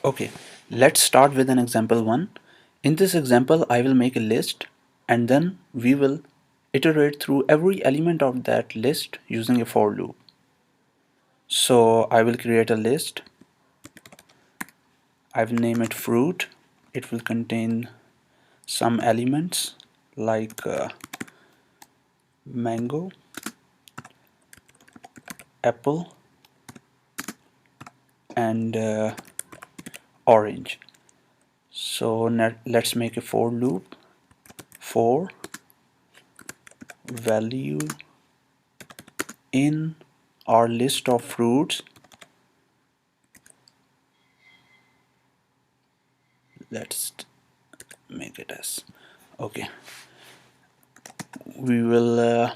Okay, let's start with an example 1. In this example, I will make a list and then we will iterate through every element of that list using a for loop. So I will create a list. I will name it fruit. It will contain some elements like mango, apple, and orange. So let's make a for loop. For value in our list of fruits, let's make it as okay, we will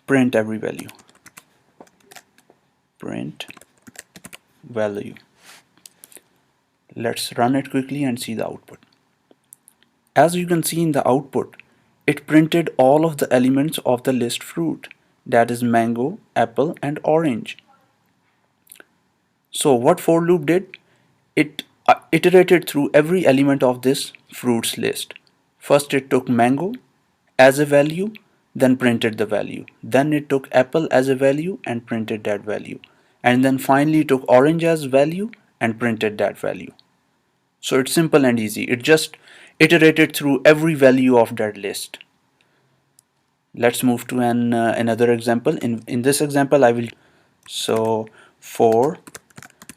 print every value. Print value. Let's run it quickly and see the output. As you can see in the output, it printed all of the elements of the list fruit, that is mango, apple, and orange. So what for loop did? It iterated through every element of this fruits list. First it took mango as a value, then printed the value. Then it took apple as a value and printed that value. And then finally took orange as value and printed that value. So it's simple and easy. It just iterated through every value of that list. Let's move to another example. In this example, I will so for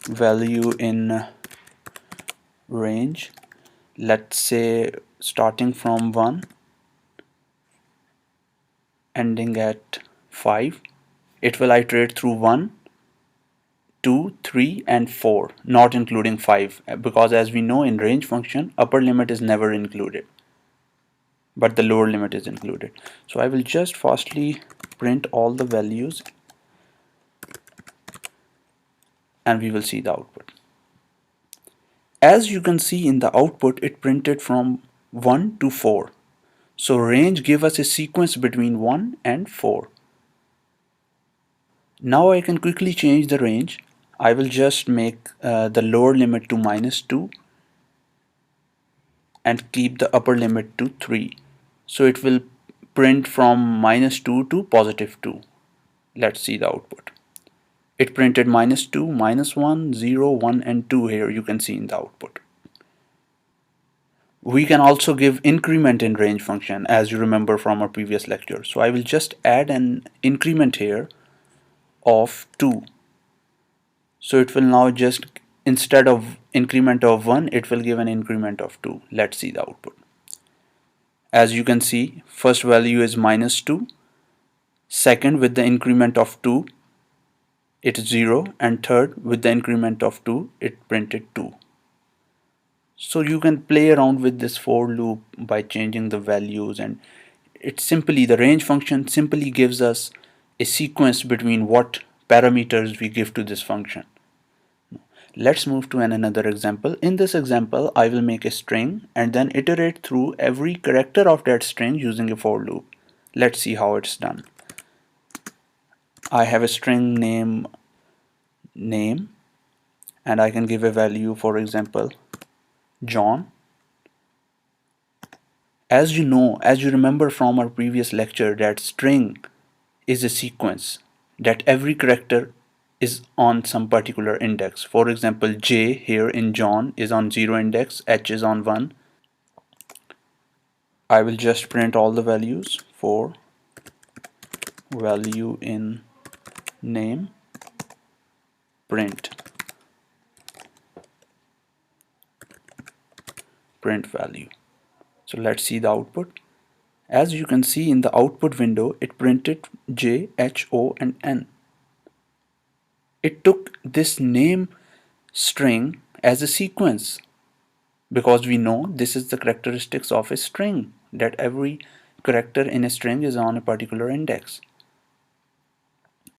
value in range, let's say starting from 1 ending at 5, it will iterate through 1, 2, 3, and 4, not including 5, because as we know in range function, upper limit is never included, but the lower limit is included. So I will just firstly print all the values and we will see the output. As you can see in the output, it printed from 1 to 4. So range gave us a sequence between 1 and 4. Now I can quickly change the range. I will just make the lower limit to -2 and keep the upper limit to 3. So it will print from -2 to +2. Let's see the output. It printed -2, -1, 0, 1, and 2 here you can see in the output. We can also give increment in range function, as you remember from our previous lecture. So I will just add an increment here of 2. So it will now just, instead of increment of 1, it will give an increment of 2. Let's see the output. As you can see, first value is -2. Second, with the increment of 2, it's 0. And third, with the increment of 2, it printed 2. So you can play around with this for loop by changing the values, and it's simply, the range function simply gives us a sequence between what parameters we give to this function. Let's move to another example. In this example, I will make a string and then iterate through every character of that string using a for loop. Let's see how it's done. I have a string name and I can give a value, for example, John. As you know, as you remember from our previous lecture, that string is a sequence, that every character is on some particular index. For example, J here in John is on 0 index, H is on 1. I will just print all the values for value in name, print value. So let's see the output. As you can see in the output window, it printed J, H, O, and N. It took this name string as a sequence, because we know this is the characteristics of a string, that every character in a string is on a particular index.